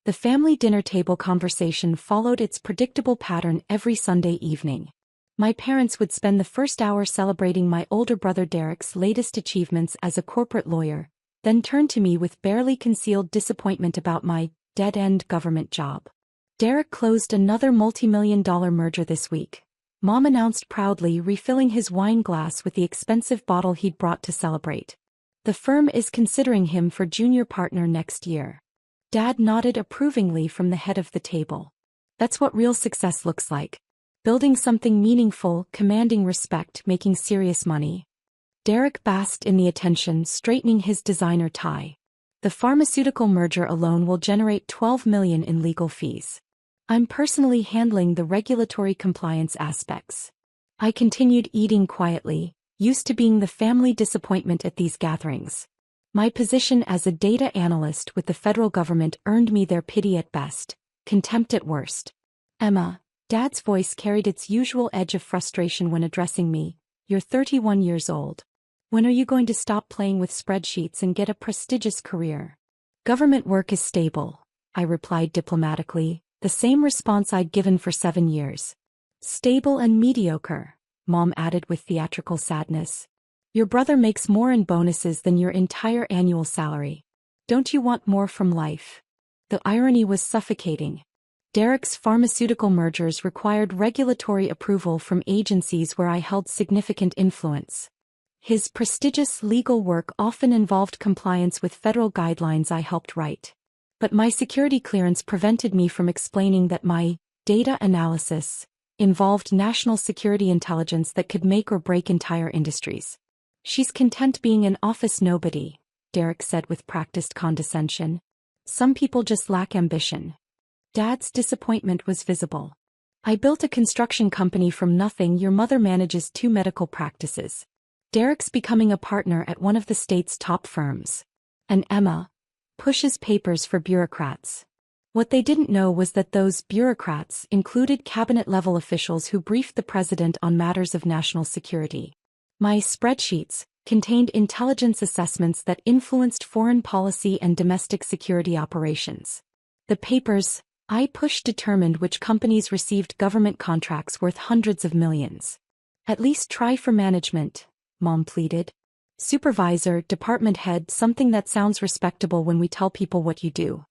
The family dinner table conversation followed its predictable pattern every Sunday evening. My parents would spend the first hour celebrating my older brother Derek's latest achievements as a corporate lawyer, then turn to me with barely concealed disappointment about my dead-end government job. Derek closed another multi-million-dollar merger this week, Mom announced proudly, refilling his wine glass with the expensive bottle he'd brought to celebrate. The firm is considering him for junior partner next year. Dad nodded approvingly from the head of the table. That's what real success looks like. Building something meaningful, commanding respect, making serious money. Derek basked in the attention, straightening his designer tie. The pharmaceutical merger alone will generate $12 million in legal fees. I'm personally handling the regulatory compliance aspects. I continued eating quietly, used to being the family disappointment at these gatherings. My position as a data analyst with the federal government earned me their pity at best, contempt at worst. Emma, Dad's voice carried its usual edge of frustration when addressing me. You're 31 years old. When are you going to stop playing with spreadsheets and get a prestigious career? Government work is stable, I replied diplomatically, the same response I'd given for 7 years. Stable and mediocre, Mom added with theatrical sadness. Your brother makes more in bonuses than your entire annual salary. Don't you want more from life? The irony was suffocating. Derek's pharmaceutical mergers required regulatory approval from agencies where I held significant influence. His prestigious legal work often involved compliance with federal guidelines I helped write. But my security clearance prevented me from explaining that my data analysis involved national security intelligence that could make or break entire industries. She's content being an office nobody, Derek said with practiced condescension. Some people just lack ambition. Dad's disappointment was visible. I built a construction company from nothing. Your mother manages 2 medical practices. Derek's becoming a partner at one of the state's top firms. And Emma pushes papers for bureaucrats. What they didn't know was that those bureaucrats included cabinet-level officials who briefed the president on matters of national security. My spreadsheets contained intelligence assessments that influenced foreign policy and domestic security operations. The papers I pushed determined which companies received government contracts worth hundreds of millions. At least try for management, Mom pleaded. Supervisor, department head, something that sounds respectable when we tell people what you do.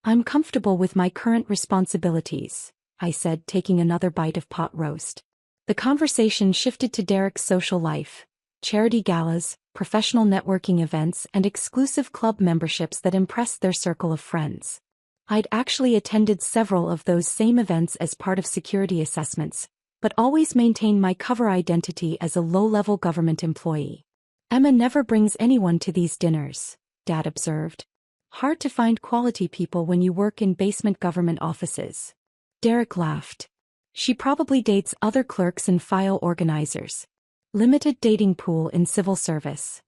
I'm comfortable with my current responsibilities, I said, taking another bite of pot roast. The conversation shifted to Derek's social life, charity galas, professional networking events, and exclusive club memberships that impressed their circle of friends. I'd actually attended several of those same events as part of security assessments, but always maintained my cover identity as a low-level government employee. Emma never brings anyone to these dinners, Dad observed. Hard to find quality people when you work in basement government offices. Derek laughed. She probably dates other clerks and file organizers. Limited dating pool in civil service.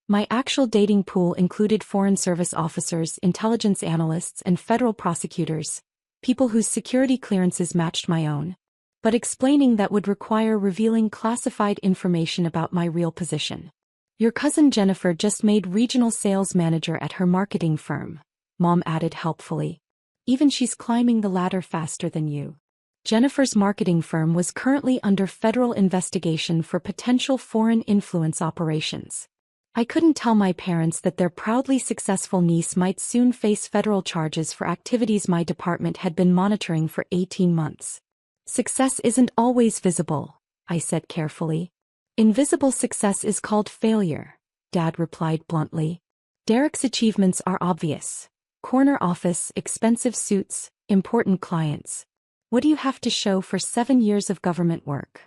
My actual dating pool included foreign service officers, intelligence analysts, and federal prosecutors, people whose security clearances matched my own. But explaining that would require revealing classified information about my real position. Your cousin Jennifer just made regional sales manager at her marketing firm, Mom added helpfully. Even she's climbing the ladder faster than you. Jennifer's marketing firm was currently under federal investigation for potential foreign influence operations. I couldn't tell my parents that their proudly successful niece might soon face federal charges for activities my department had been monitoring for 18 months. Success isn't always visible, I said carefully. Invisible success is called failure, Dad replied bluntly. Derek's achievements are obvious. Corner office, expensive suits, important clients. What do you have to show for 7 years of government work?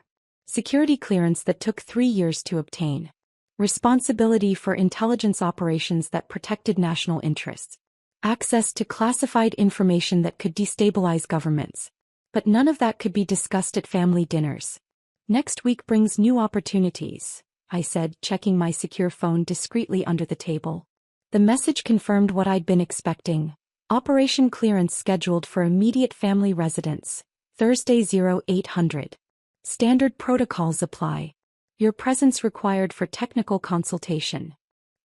Security clearance that took 3 years to obtain. Responsibility for intelligence operations that protected national interests. Access to classified information that could destabilize governments. But none of that could be discussed at family dinners. Next week brings new opportunities, I said, checking my secure phone discreetly under the table. The message confirmed what I'd been expecting. Operation clearance scheduled for immediate family residence, Thursday 0800. Standard protocols apply. Your presence required for technical consultation.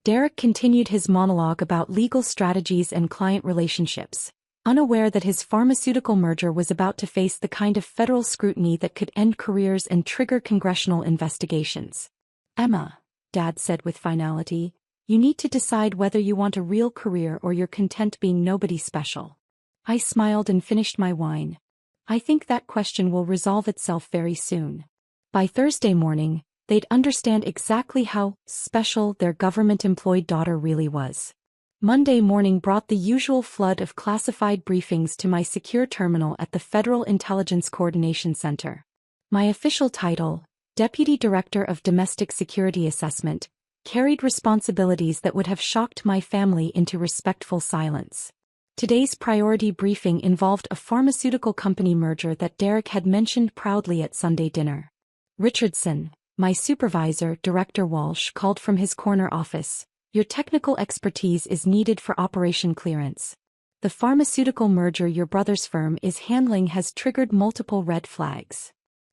Derek continued his monologue about legal strategies and client relationships, unaware that his pharmaceutical merger was about to face the kind of federal scrutiny that could end careers and trigger congressional investigations. "Emma," Dad said with finality, "you need to decide whether you want a real career or you're content being nobody special." I smiled and finished my wine. "I think that question will resolve itself very soon. By Thursday morning, they'd understand exactly how special their government-employed daughter really was." Monday morning brought the usual flood of classified briefings to my secure terminal at the Federal Intelligence Coordination Center. My official title, Deputy Director of Domestic Security Assessment, carried responsibilities that would have shocked my family into respectful silence. Today's priority briefing involved a pharmaceutical company merger that Derek had mentioned proudly at Sunday dinner. Richardson, my supervisor, Director Walsh, called from his corner office. "Your technical expertise is needed for operation clearance. The pharmaceutical merger your brother's firm is handling has triggered multiple red flags."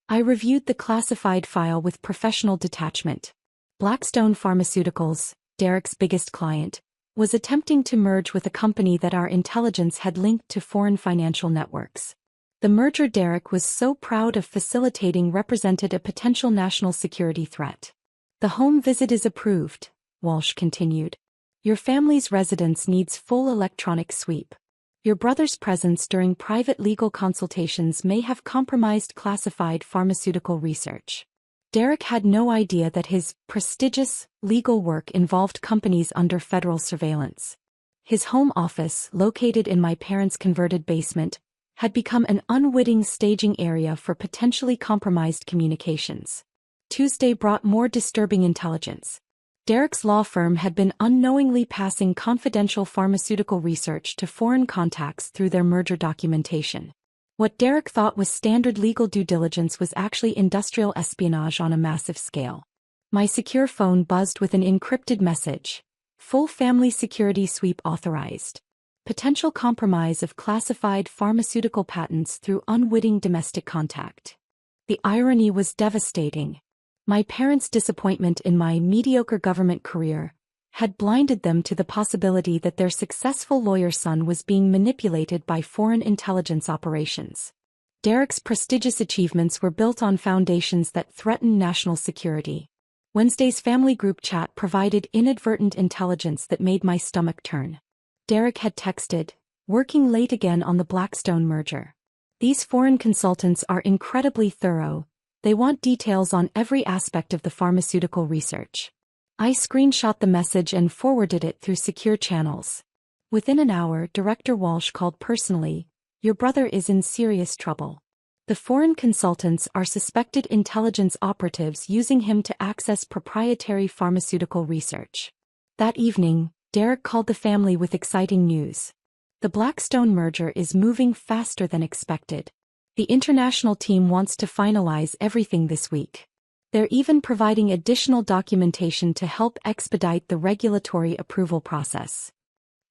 I reviewed the classified file with professional detachment. Blackstone Pharmaceuticals, Derek's biggest client, was attempting to merge with a company that our intelligence had linked to foreign financial networks. The merger Derek was so proud of facilitating represented a potential national security threat. "The home visit is approved," Walsh continued. "Your family's residence needs full electronic sweep. Your brother's presence during private legal consultations may have compromised classified pharmaceutical research." Derek had no idea that his prestigious legal work involved companies under federal surveillance. His home office, located in my parents' converted basement, had become an unwitting staging area for potentially compromised communications. Tuesday brought more disturbing intelligence. Derek's law firm had been unknowingly passing confidential pharmaceutical research to foreign contacts through their merger documentation. What Derek thought was standard legal due diligence was actually industrial espionage on a massive scale. My secure phone buzzed with an encrypted message. "Full family security sweep authorized. Potential compromise of classified pharmaceutical patents through unwitting domestic contact." The irony was devastating. My parents' disappointment in my mediocre government career had blinded them to the possibility that their successful lawyer son was being manipulated by foreign intelligence operations. Derek's prestigious achievements were built on foundations that threatened national security. Wednesday's family group chat provided inadvertent intelligence that made my stomach turn. Derek had texted, "Working late again on the Blackstone merger. These foreign consultants are incredibly thorough. They want details on every aspect of the pharmaceutical research." I screenshot the message and forwarded it through secure channels. Within an hour, Director Walsh called personally. "Your brother is in serious trouble. The foreign consultants are suspected intelligence operatives using him to access proprietary pharmaceutical research." That evening, Derek called the family with exciting news. "The Blackstone merger is moving faster than expected. The international team wants to finalize everything this week. They're even providing additional documentation to help expedite the regulatory approval process."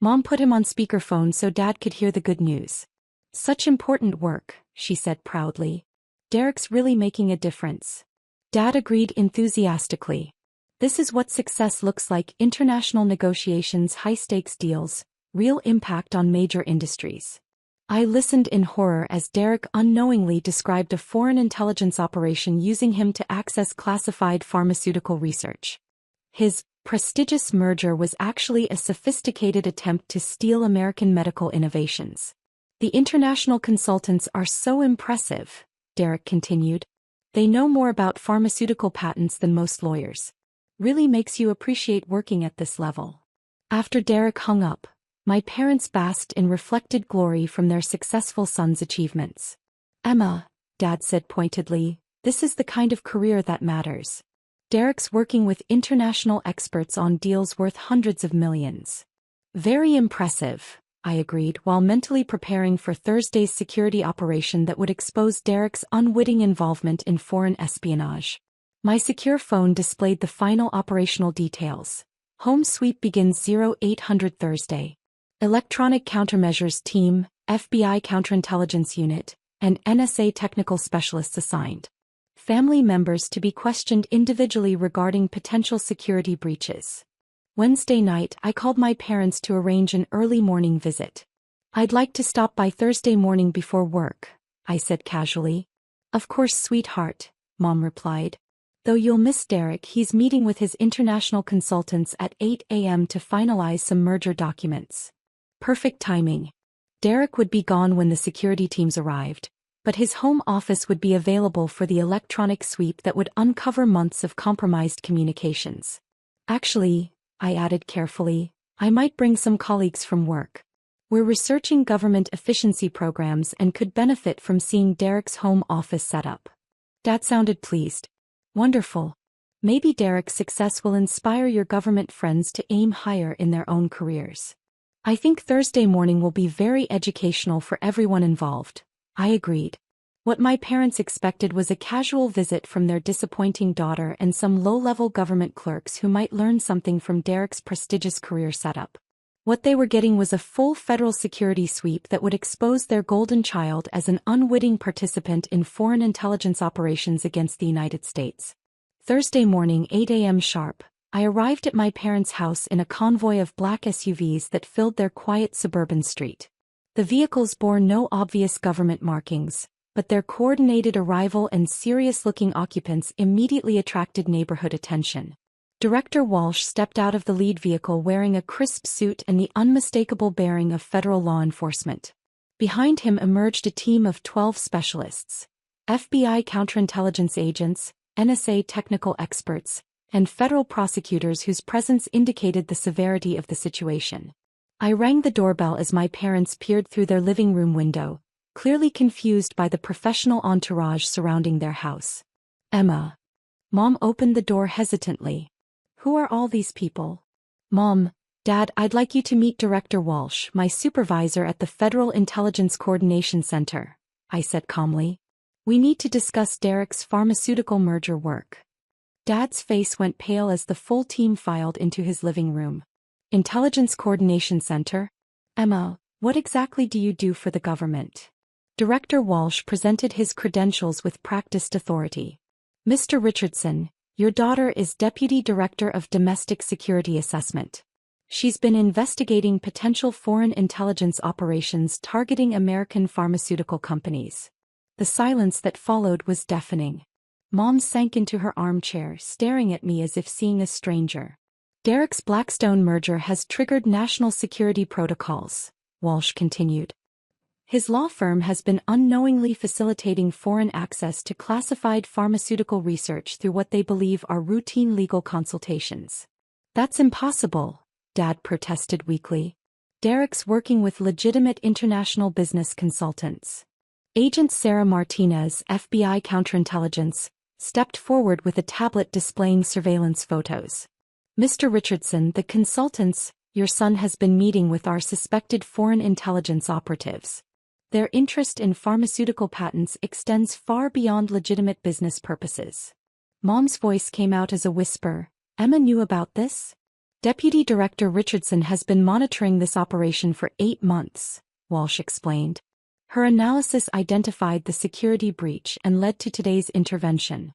Mom put him on speakerphone so Dad could hear the good news. "Such important work," she said proudly. "Derek's really making a difference." Dad agreed enthusiastically. "This is what success looks like: international negotiations, high-stakes deals, real impact on major industries." I listened in horror as Derek unknowingly described a foreign intelligence operation using him to access classified pharmaceutical research. His prestigious merger was actually a sophisticated attempt to steal American medical innovations. "The international consultants are so impressive," Derek continued. "They know more about pharmaceutical patents than most lawyers. Really makes you appreciate working at this level." After Derek hung up, my parents basked in reflected glory from their successful son's achievements. "Emma," Dad said pointedly, "this is the kind of career that matters. Derek's working with international experts on deals worth hundreds of millions." "Very impressive," I agreed while mentally preparing for Thursday's security operation that would expose Derek's unwitting involvement in foreign espionage. My secure phone displayed the final operational details. "Home sweep begins 0800 Thursday. Electronic Countermeasures Team, FBI Counterintelligence Unit, and NSA technical specialists assigned. Family members to be questioned individually regarding potential security breaches." Wednesday night, I called my parents to arrange an early morning visit. I'd like to stop by Thursday morning before work, I said casually. Of course, sweetheart, Mom replied. Though you'll miss Derek, he's meeting with his international consultants at 8 a.m. to finalize some merger documents. Perfect timing. Derek would be gone when the security teams arrived, but his home office would be available for the electronic sweep that would uncover months of compromised communications. Actually, I added carefully, I might bring some colleagues from work. We're researching government efficiency programs and could benefit from seeing Derek's home office setup. Dad sounded pleased. Wonderful. Maybe Derek's success will inspire your government friends to aim higher in their own careers. I think Thursday morning will be very educational for everyone involved, I agreed. What my parents expected was a casual visit from their disappointing daughter and some low-level government clerks who might learn something from Derek's prestigious career setup. What they were getting was a full federal security sweep that would expose their golden child as an unwitting participant in foreign intelligence operations against the United States. Thursday morning, 8 a.m. sharp, I arrived at my parents' house in a convoy of black SUVs that filled their quiet suburban street. The vehicles bore no obvious government markings, but their coordinated arrival and serious-looking occupants immediately attracted neighborhood attention. Director Walsh stepped out of the lead vehicle wearing a crisp suit and the unmistakable bearing of federal law enforcement. Behind him emerged a team of 12 specialists, FBI counterintelligence agents, NSA technical experts, and federal prosecutors whose presence indicated the severity of the situation. I rang the doorbell as my parents peered through their living room window, clearly confused by the professional entourage surrounding their house. Emma. Mom opened the door hesitantly. Who are all these people? Mom, Dad, I'd like you to meet Director Walsh, my supervisor at the Federal Intelligence Coordination Center, I said calmly. We need to discuss Derek's pharmaceutical merger work. Dad's face went pale as the full team filed into his living room. Intelligence Coordination Center? Emma, what exactly do you do for the government? Director Walsh presented his credentials with practiced authority. Mr. Richardson, your daughter is Deputy Director of Domestic Security Assessment. She's been investigating potential foreign intelligence operations targeting American pharmaceutical companies. The silence that followed was deafening. Mom sank into her armchair, staring at me as if seeing a stranger. Derek's Blackstone merger has triggered national security protocols, Walsh continued. His law firm has been unknowingly facilitating foreign access to classified pharmaceutical research through what they believe are routine legal consultations. That's impossible, Dad protested weakly. Derek's working with legitimate international business consultants. Agent Sarah Martinez, FBI counterintelligence, stepped forward with a tablet displaying surveillance photos. Mr. Richardson, the consultants your son has been meeting with are suspected foreign intelligence operatives. Their interest in pharmaceutical patents extends far beyond legitimate business purposes. Mom's voice came out as a whisper. Emma knew about this? Deputy Director Richardson has been monitoring this operation for 8 months, Walsh explained. Her analysis identified the security breach and led to today's intervention.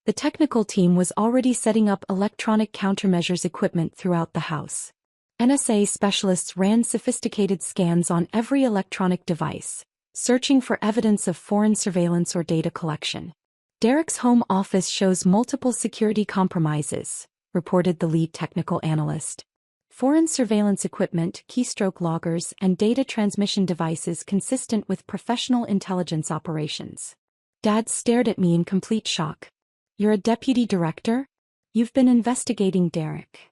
The technical team was already setting up electronic countermeasures equipment throughout the house. NSA specialists ran sophisticated scans on every electronic device, searching for evidence of foreign surveillance or data collection. Derek's home office shows multiple security compromises, reported the lead technical analyst. Foreign surveillance equipment, keystroke loggers, and data transmission devices consistent with professional intelligence operations. Dad stared at me in complete shock. You're a deputy director? You've been investigating Derek.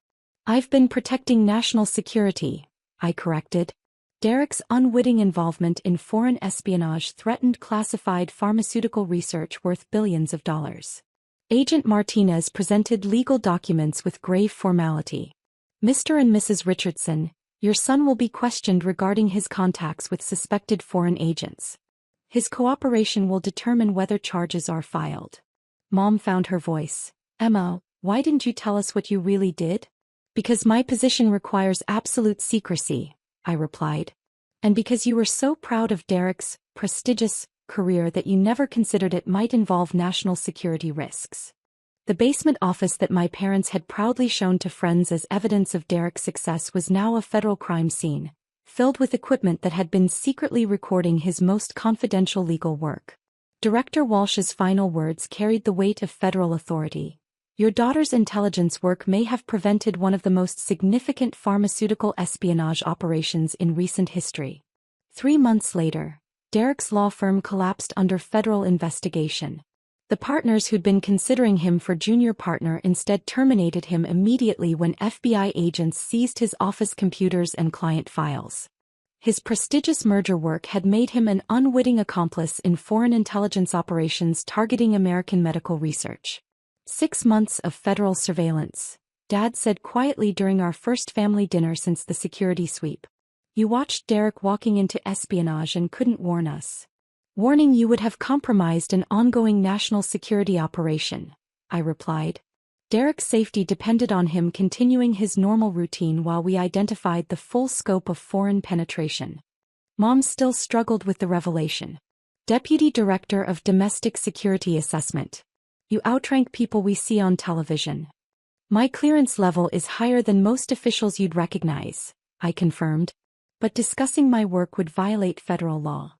I've been protecting national security, I corrected. Derek's unwitting involvement in foreign espionage threatened classified pharmaceutical research worth billions of dollars. Agent Martinez presented legal documents with grave formality. Mr. and Mrs. Richardson, your son will be questioned regarding his contacts with suspected foreign agents. His cooperation will determine whether charges are filed. Mom found her voice. Emma, why didn't you tell us what you really did? Because my position requires absolute secrecy, I replied. And because you were so proud of Derek's prestigious career that you never considered it might involve national security risks. The basement office that my parents had proudly shown to friends as evidence of Derek's success was now a federal crime scene, filled with equipment that had been secretly recording his most confidential legal work. Director Walsh's final words carried the weight of federal authority. Your daughter's intelligence work may have prevented one of the most significant pharmaceutical espionage operations in recent history. 3 months later, Derek's law firm collapsed under federal investigation. The partners who'd been considering him for junior partner instead terminated him immediately when FBI agents seized his office computers and client files. His prestigious merger work had made him an unwitting accomplice in foreign intelligence operations targeting American medical research. 6 months of federal surveillance, Dad said quietly during our first family dinner since the security sweep. You watched Derek walking into espionage and couldn't warn us. Warning you would have compromised an ongoing national security operation, I replied. Derek's safety depended on him continuing his normal routine while we identified the full scope of foreign penetration. Mom still struggled with the revelation. Deputy Director of Domestic Security Assessment. You outrank people we see on television. My clearance level is higher than most officials you'd recognize, I confirmed. But discussing my work would violate federal law.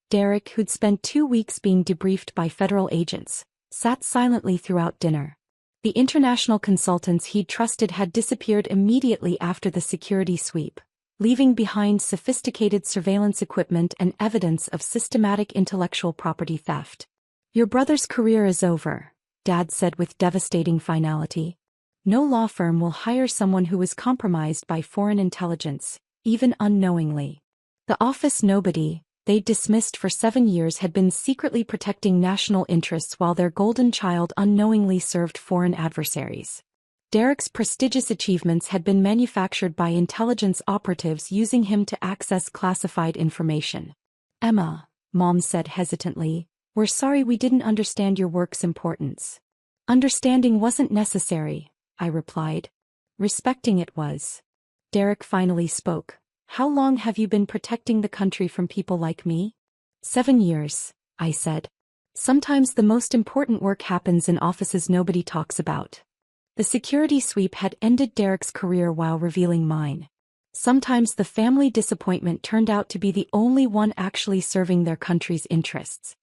Derek, who'd spent 2 weeks being debriefed by federal agents, sat silently throughout dinner. The international consultants he'd trusted had disappeared immediately after the security sweep, leaving behind sophisticated surveillance equipment and evidence of systematic intellectual property theft. Your brother's career is over, Dad said with devastating finality. No law firm will hire someone who was compromised by foreign intelligence, even unknowingly. The office nobody they'd dismissed for 7 years had been secretly protecting national interests while their golden child unknowingly served foreign adversaries. Derek's prestigious achievements had been manufactured by intelligence operatives using him to access classified information. Emma, Mom said hesitantly, we're sorry we didn't understand your work's importance. Understanding wasn't necessary, I replied. Respecting it was. Derek finally spoke. How long have you been protecting the country from people like me? 7 years, I said. Sometimes the most important work happens in offices nobody talks about. The security sweep had ended Derek's career while revealing mine. Sometimes the family disappointment turned out to be the only one actually serving their country's interests.